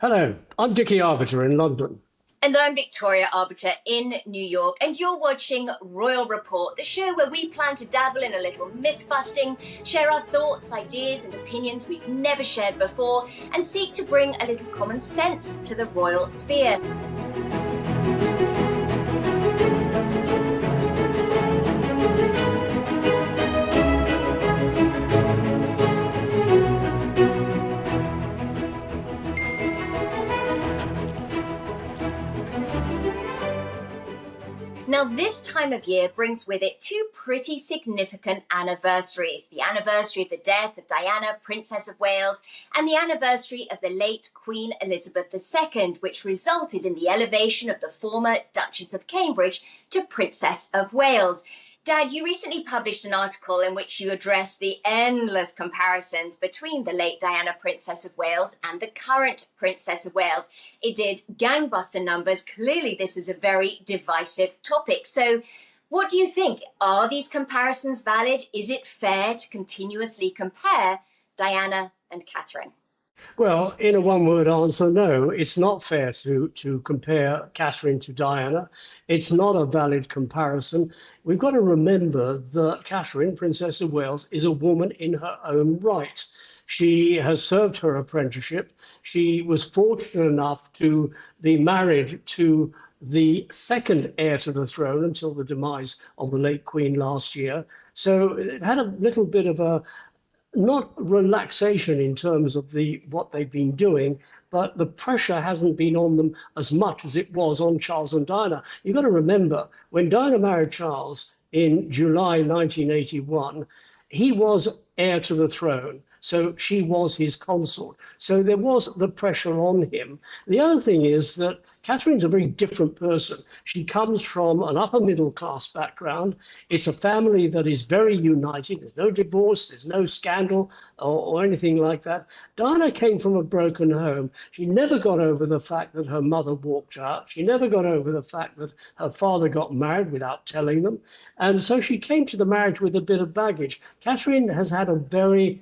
Hello, I'm Dickie Arbiter in London. And I'm Victoria Arbiter in New York, and you're watching Royal Report, the show where we plan to dabble in a little myth-busting, share our thoughts, ideas, and opinions we've never shared before, and seek to bring a little common sense to the royal sphere. Now, this time of year brings with it two pretty significant anniversaries. The anniversary of the death of Diana, Princess of Wales, and the anniversary of the late Queen Elizabeth II, which resulted in the elevation of the former Duchess of Cambridge to Princess of Wales. Dad, you recently published an article in which you addressed the endless comparisons between the late Diana, Princess of Wales, and the current Princess of Wales. It did gangbuster numbers. Clearly, this is a very divisive topic. So what do you think? Are these comparisons valid? Is it fair to continuously compare Diana and Catherine? Well, in a one-word answer, no, it's not fair to compare Catherine to Diana. It's not a valid comparison. We've got to remember that Catherine, Princess of Wales, is a woman in her own right. She has served her apprenticeship. She was fortunate enough to be married to the second heir to the throne until the demise of the late Queen last year. So it had a little bit of a not relaxation in terms of what they've been doing, but the pressure hasn't been on them as much as it was on Charles and Diana. You've got to remember, when Diana married Charles in July 1981, he was heir to the throne. So she was his consort. So there was the pressure on him. The other thing is that Catherine's a very different person. She comes from an upper middle class background. It's a family that is very united. There's no divorce, there's no scandal or anything like that. Diana came from a broken home. She never got over the fact that her mother walked out. She never got over the fact that her father got married without telling them. And so she came to the marriage with a bit of baggage. Catherine has had a very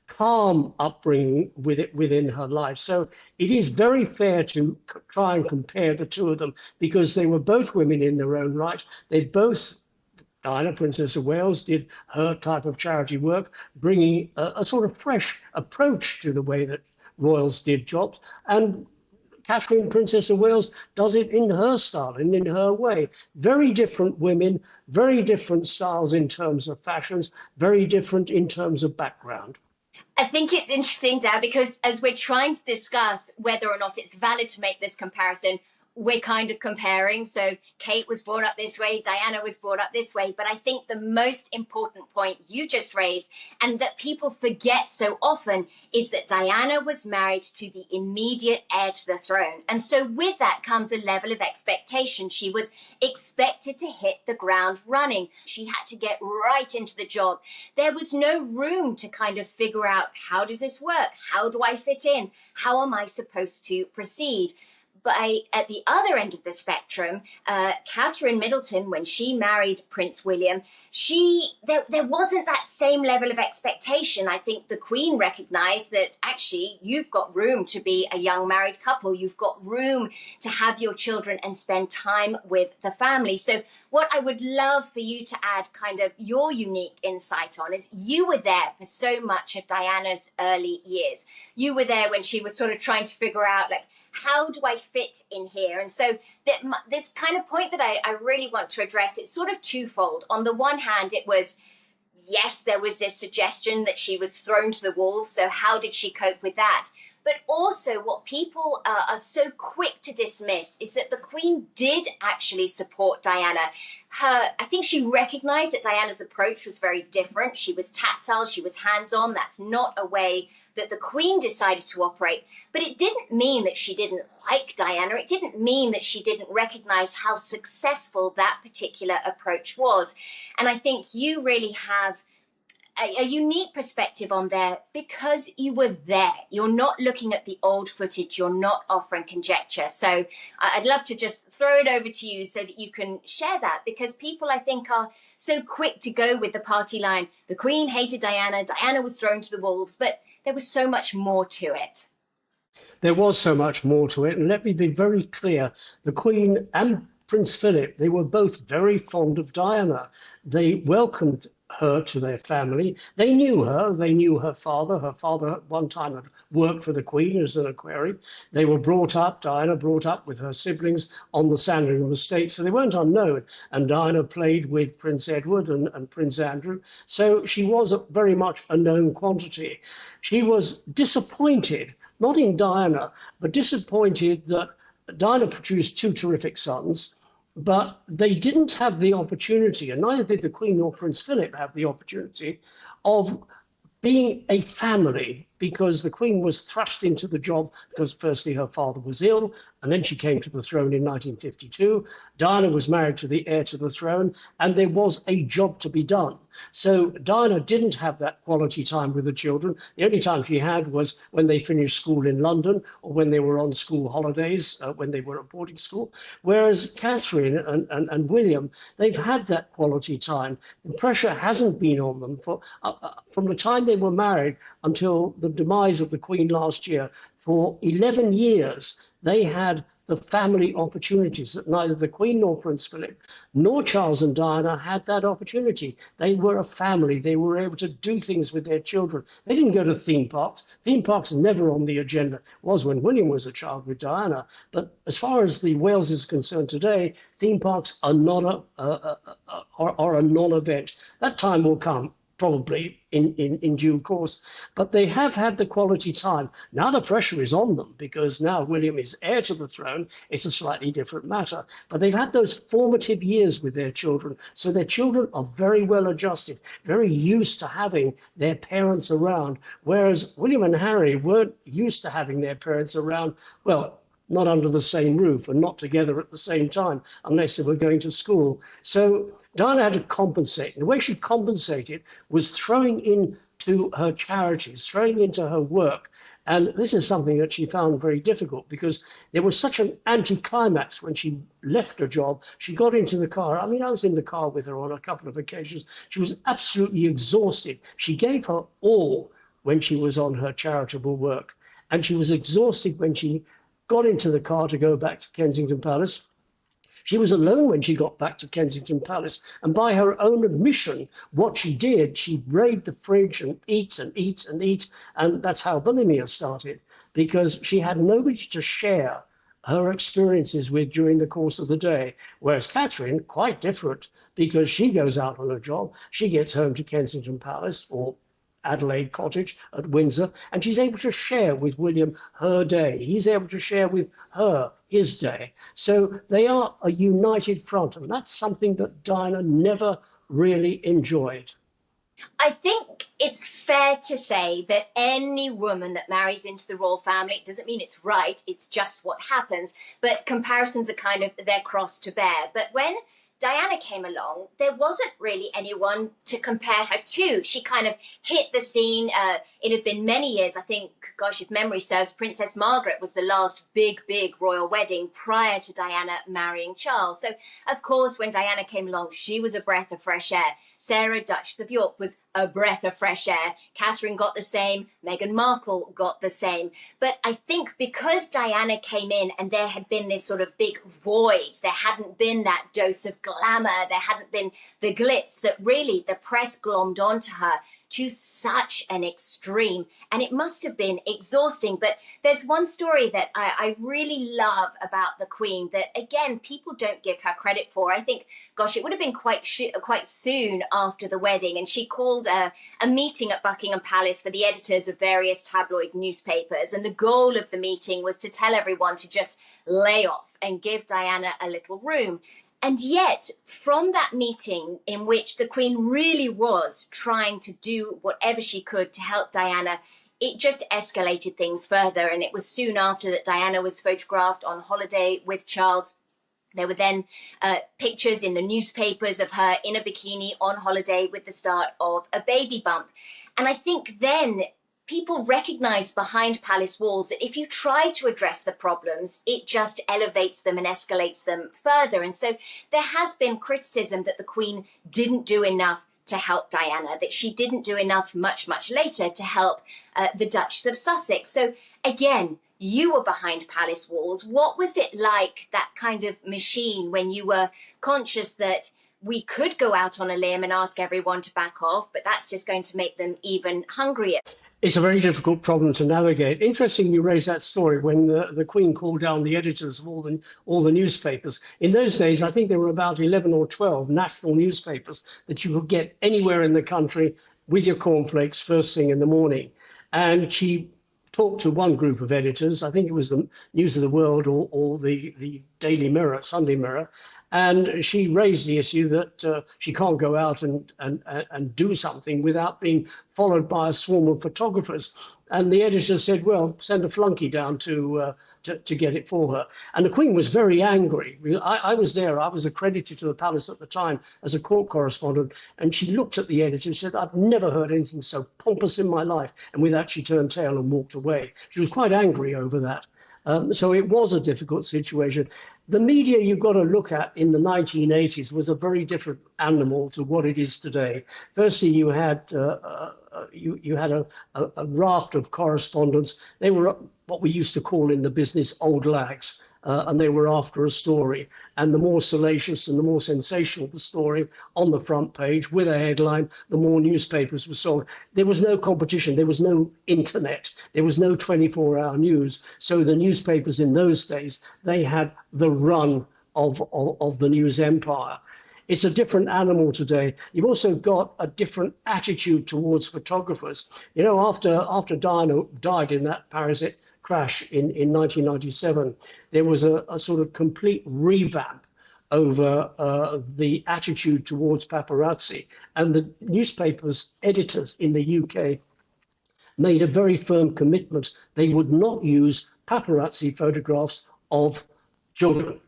calm upbringing within her life. So it is very fair to try and compare the two of them because they were both women in their own right. They both, Diana, Princess of Wales, did her type of charity work, bringing a sort of fresh approach to the way that royals did jobs. And Catherine, Princess of Wales, does it in her style and in her way. Very different women, very different styles in terms of fashions, very different in terms of background. I think it's interesting, Dad, because as we're trying to discuss whether or not it's valid to make this comparison, we're kind of comparing. So Kate was brought up this way, Diana was brought up this way. But I think the most important point you just raised, and that people forget so often, is that Diana was married to the immediate heir to the throne. And so with that comes a level of expectation. She was expected to hit the ground running. She had to get right into the job. There was no room to kind of figure out, how does this work? How do I fit in? How am I supposed to proceed? But at the other end of the spectrum, Catherine Middleton, when she married Prince William, there wasn't that same level of expectation. I think the Queen recognized that actually you've got room to be a young married couple. You've got room to have your children and spend time with the family. So what I would love for you to add kind of your unique insight on is you were there for so much of Diana's early years. You were there when she was sort of trying to figure out, like, how do I fit in here? And so this kind of point that I really want to address, it's sort of twofold. On the one hand, it was, yes, there was this suggestion that she was thrown to the wolves. So how did she cope with that? But also what people are so quick to dismiss is that the Queen did actually support Diana. I think she recognized that Diana's approach was very different. She was tactile, she was hands-on. That's not a way that the Queen decided to operate. But it didn't mean that she didn't like Diana. It didn't mean that she didn't recognize how successful that particular approach was. And I think you really have a unique perspective on there because you were there. You're not looking at the old footage. You're not offering conjecture. So I'd love to just throw it over to you so that you can share that, because people, I think, are so quick to go with the party line. The Queen hated Diana. Diana was thrown to the wolves, but there was so much more to it. There was so much more to it, and let me be very clear. The Queen and Prince Philip, they were both very fond of Diana. They welcomed her to their family. They knew her. They knew her father. Her father at one time had worked for the Queen as an equerry. They were brought up, Diana brought up with her siblings on the Sandringham estate, so they weren't unknown. And Diana played with Prince Edward and Prince Andrew, so she was very much a known quantity. She was disappointed, not in Diana, but disappointed that Diana produced two terrific sons, but they didn't have the opportunity, and neither did the Queen nor Prince Philip have the opportunity of being a family, because the Queen was thrust into the job because firstly her father was ill, and then she came to the throne in 1952. Diana was married to the heir to the throne, and there was a job to be done. So Diana didn't have that quality time with the children. The only time she had was when they finished school in London, or when they were on school holidays, when they were at boarding school. Whereas Catherine and William, they've had that quality time. The pressure hasn't been on them from the time they were married until the demise of the Queen last year. For 11 years, they had the family opportunities that neither the Queen nor Prince Philip nor Charles and Diana had that opportunity. They were a family. They were able to do things with their children. They didn't go to theme parks. Theme parks never on the agenda. It was when William was a child with Diana. But as far as the Wales is concerned today, theme parks are not a non-event. That time will come, probably in due course, but they have had the quality time. Now the pressure is on them because now William is heir to the throne. It's a slightly different matter, but they've had those formative years with their children, so their children are very well adjusted, very used to having their parents around, whereas William and Harry weren't used to having their parents around, well, not under the same roof and not together at the same time unless they were going to school. So Diana had to compensate. And the way she compensated was throwing into her charities, throwing into her work. And this is something that she found very difficult because there was such an anticlimax when she left her job. She got into the car. I mean, I was in the car with her on a couple of occasions. She was absolutely exhausted. She gave her all when she was on her charitable work. And she was exhausted when she got into the car to go back to Kensington Palace. She was alone when she got back to Kensington Palace, and by her own admission, what she did, she raided the fridge and eat and eat and eat, and that's how bulimia started, because she had nobody to share her experiences with during the course of the day. Whereas Catherine, quite different, because she goes out on a job, she gets home to Kensington Palace or Adelaide Cottage at Windsor, and she's able to share with William her day. He's able to share with her his day. So they are a united front, and that's something that Diana never really enjoyed. I think it's fair to say that any woman that marries into the royal family, it doesn't mean it's right, it's just what happens, but comparisons are kind of their cross to bear. But when Diana came along, there wasn't really anyone to compare her to. She kind of hit the scene. It had been many years, I think, gosh, if memory serves, Princess Margaret was the last big royal wedding prior to Diana marrying Charles. So, of course, when Diana came along, she was a breath of fresh air. Sarah, Duchess of York, was a breath of fresh air. Catherine got the same. Meghan Markle got the same. But I think because Diana came in and there had been this sort of big void, there hadn't been that dose of glamour, there hadn't been the glitz that really the press glommed onto her to such an extreme, and it must have been exhausting. But there's one story that I really love about the Queen that, again, people don't give her credit for. I think, gosh, it would have been quite soon after the wedding, and she called a meeting at Buckingham Palace for the editors of various tabloid newspapers, and the goal of the meeting was to tell everyone to just lay off and give Diana a little room. And yet, from that meeting in which the Queen really was trying to do whatever she could to help Diana, it just escalated things further. And it was soon after that Diana was photographed on holiday with Charles. There were then pictures in the newspapers of her in a bikini on holiday with the start of a baby bump. And I think then people recognise behind palace walls that if you try to address the problems, it just elevates them and escalates them further. And so there has been criticism that the Queen didn't do enough to help Diana, that she didn't do enough much later to help the Duchess of Sussex. So again, you were behind palace walls. What was it like, that kind of machine, when you were conscious that we could go out on a limb and ask everyone to back off, but that's just going to make them even hungrier? It's a very difficult problem to navigate. Interesting you raised that story when the Queen called down the editors of all the newspapers. In those days, I think there were about 11 or 12 national newspapers that you could get anywhere in the country with your cornflakes first thing in the morning. And she talked to one group of editors, I think it was the News of the World or the Daily Mirror, Sunday Mirror, and she raised the issue that she can't go out and do something without being followed by a swarm of photographers. And the editor said, well, send a flunky down to get it for her. And the Queen was very angry. I was there. I was accredited to the palace at the time as a court correspondent. And she looked at the editor and said, I've never heard anything so pompous in my life. And with that, she turned tail and walked away. She was quite angry over that. So it was a difficult situation. The media you've got to look at in the 1980s was a very different animal to what it is today. Firstly, you had a raft of correspondents. They were what we used to call in the business old lags. And they were after a story. And the more salacious and the more sensational the story on the front page with a headline, the more newspapers were sold. There was no competition. There was no internet. There was no 24-hour news. So the newspapers in those days, they had the run of the news empire. It's a different animal today. You've also got a different attitude towards photographers. You know, after Diana died in that Paris crash in 1997, there was a sort of complete revamp over the attitude towards paparazzi. And the newspapers' editors in the UK made a very firm commitment. They would not use paparazzi photographs of children.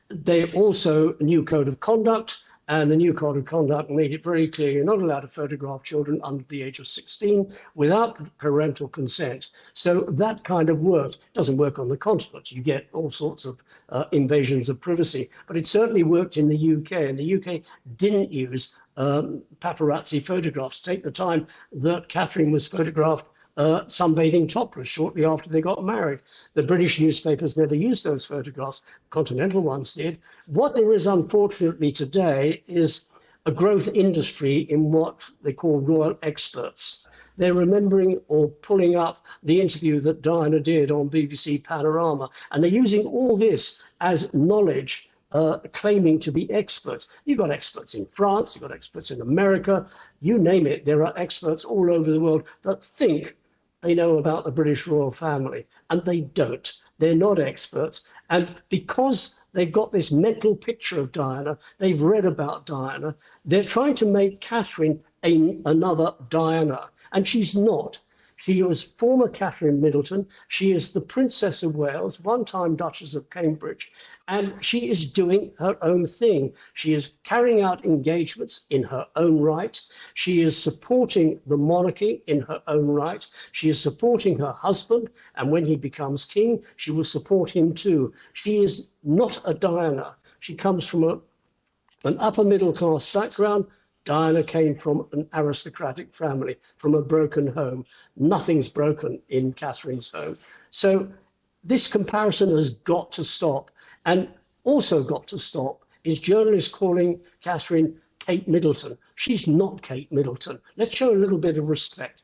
They also, a new code of conduct, and the new code of conduct made it very clear you're not allowed to photograph children under the age of 16 without parental consent. So that kind of work doesn't work on the continent. You get all sorts of invasions of privacy, but it certainly worked in the UK. And the UK didn't use paparazzi photographs. Take the time that Catherine was photographed sunbathing topless shortly after they got married. The British newspapers never used those photographs. Continental ones did. What there is, unfortunately, today is a growth industry in what they call royal experts. They're remembering or pulling up the interview that Diana did on BBC Panorama, and they're using all this as knowledge, claiming to be experts. You've got experts in France, you've got experts in America, you name it, there are experts all over the world that think they know about the British royal family, and they don't. They're not experts. And because they've got this mental picture of Diana, they've read about Diana, they're trying to make Catherine another Diana, and she's not. She was former Catherine Middleton. She is the Princess of Wales, one-time Duchess of Cambridge, and she is doing her own thing. She is carrying out engagements in her own right. She is supporting the monarchy in her own right. She is supporting her husband, and when he becomes king, she will support him too. She is not a Diana. She comes from an upper middle class background. Diana came from an aristocratic family, from a broken home. Nothing's broken in Catherine's home. So this comparison has got to stop. And also got to stop is journalists calling Catherine Kate Middleton. She's not Kate Middleton. Let's show a little bit of respect.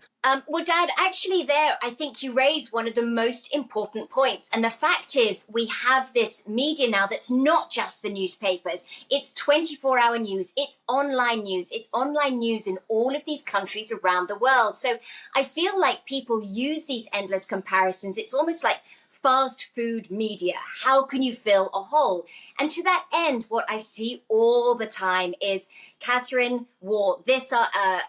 Well, Dad, actually there, I think you raised one of the most important points. And the fact is, we have this media now that's not just the newspapers. It's 24-hour news. It's online news. It's online news in all of these countries around the world. So I feel like people use these endless comparisons. It's almost like fast food media. How can you fill a hole? And to that end, what I see all the time is Catherine wore this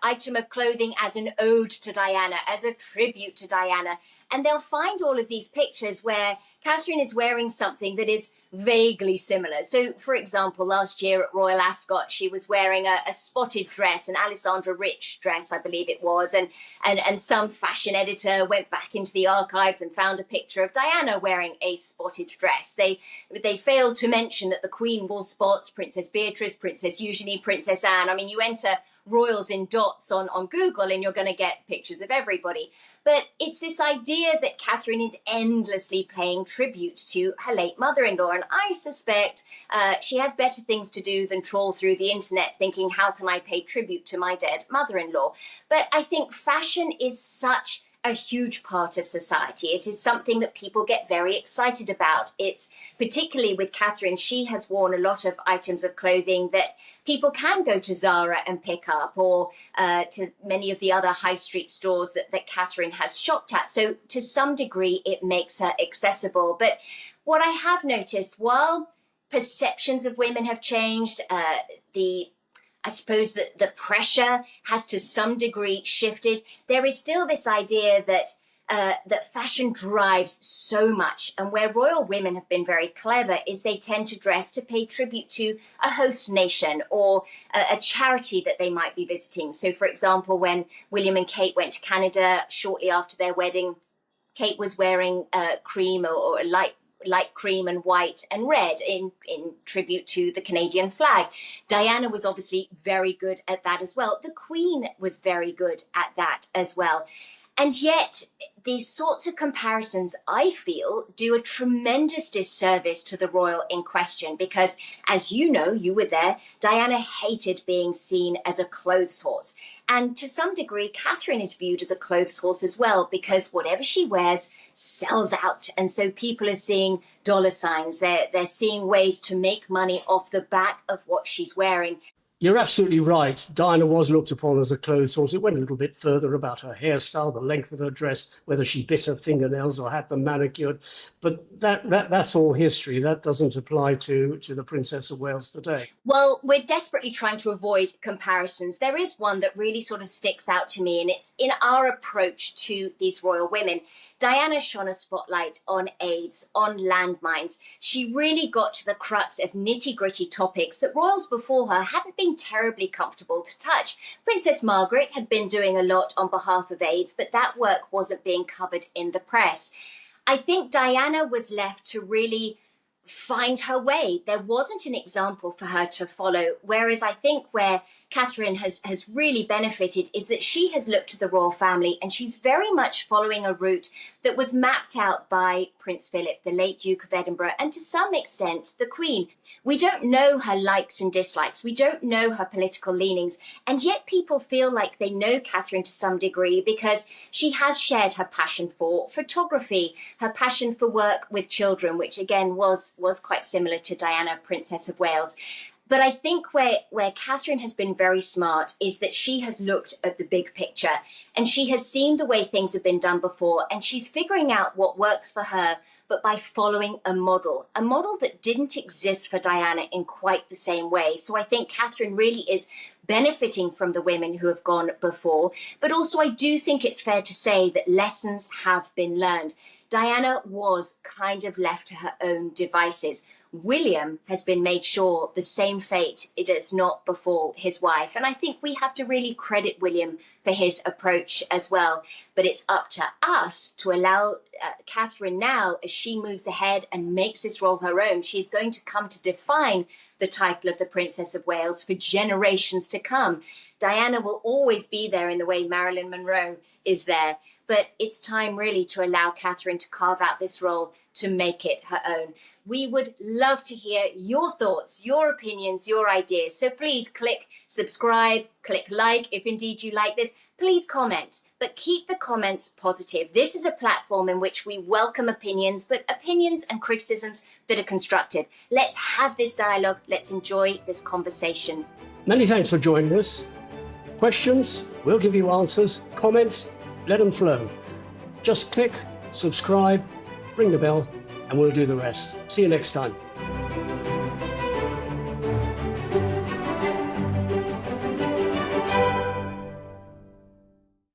item of clothing as an ode to Diana, as a tribute to Diana. And they'll find all of these pictures where Catherine is wearing something that is vaguely similar. So, for example, last year at Royal Ascot, she was wearing a spotted dress, an Alessandra Rich dress, I believe it was. And some fashion editor went back into the archives and found a picture of Diana wearing a spotted dress. They failed to mention that the Queen wore spots, Princess Beatrice, Princess Eugenie, Princess Anne. I mean, you enter royals in dots on Google and you're going to get pictures of everybody. But it's this idea that Catherine is endlessly paying tribute to her late mother-in-law. And I suspect she has better things to do than trawl through the internet thinking, how can I pay tribute to my dead mother-in-law? But I think fashion is such a huge part of society. It is something that people get very excited about. It's particularly with Catherine, she has worn a lot of items of clothing that people can go to Zara and pick up, or to many of the other high street stores that Catherine has shopped at. So to some degree, it makes her accessible. But what I have noticed, while perceptions of women have changed, I suppose that the pressure has to some degree shifted. There is still this idea that that fashion drives so much. And where royal women have been very clever is they tend to dress to pay tribute to a host nation or a charity that they might be visiting. So, for example, when William and Kate went to Canada shortly after their wedding, Kate was wearing cream or light cream and white and red in tribute to the Canadian flag. Diana was obviously very good at that as well. The Queen was very good at that as well. And yet, these sorts of comparisons, I feel, do a tremendous disservice to the royal in question because, as you know, you were there, Diana hated being seen as a clothes horse. And to some degree, Catherine is viewed as a clothes horse as well because whatever she wears sells out. And so people are seeing dollar signs. They're seeing ways to make money off the back of what she's wearing. You're absolutely right. Diana was looked upon as a clothes horse. It went a little bit further about her hairstyle, the length of her dress, whether she bit her fingernails or had them manicured. But that's all history. That doesn't apply to the Princess of Wales today. Well, we're desperately trying to avoid comparisons. There is one that really sort of sticks out to me, and it's in our approach to these royal women. Diana shone a spotlight on AIDS, on landmines. She really got to the crux of nitty-gritty topics that royals before her hadn't been terribly comfortable to touch. Princess Margaret had been doing a lot on behalf of AIDS, but that work wasn't being covered in the press. I think Diana was left to really find her way. There wasn't an example for her to follow, whereas I think where Catherine has really benefited is that she has looked to the royal family and she's very much following a route that was mapped out by Prince Philip, the late Duke of Edinburgh, and to some extent the Queen. We don't know her likes and dislikes. We don't know her political leanings. And yet people feel like they know Catherine to some degree because she has shared her passion for photography, her passion for work with children, which again was quite similar to Diana, Princess of Wales. But I think where Catherine has been very smart is that she has looked at the big picture and she has seen the way things have been done before and she's figuring out what works for her, but by following a model that didn't exist for Diana in quite the same way. So I think Catherine really is benefiting from the women who have gone before. But also I do think it's fair to say that lessons have been learned. Diana was kind of left to her own devices. William has been made sure the same fate it does not befall his wife. And I think we have to really credit William for his approach as well. But it's up to us to allow Catherine now, as she moves ahead and makes this role her own, she's going to come to define the title of the Princess of Wales for generations to come. Diana will always be there in the way Marilyn Monroe is there. But it's time really to allow Catherine to carve out this role to make it her own. We would love to hear your thoughts, your opinions, your ideas. So please click subscribe, click like if indeed you like this. Please comment, but keep the comments positive. This is a platform in which we welcome opinions, but opinions and criticisms that are constructive. Let's have this dialogue. Let's enjoy this conversation. Many thanks for joining us. Questions, we'll give you answers. Comments, let them flow. Just click, subscribe, ring the bell, and we'll do the rest. See you next time.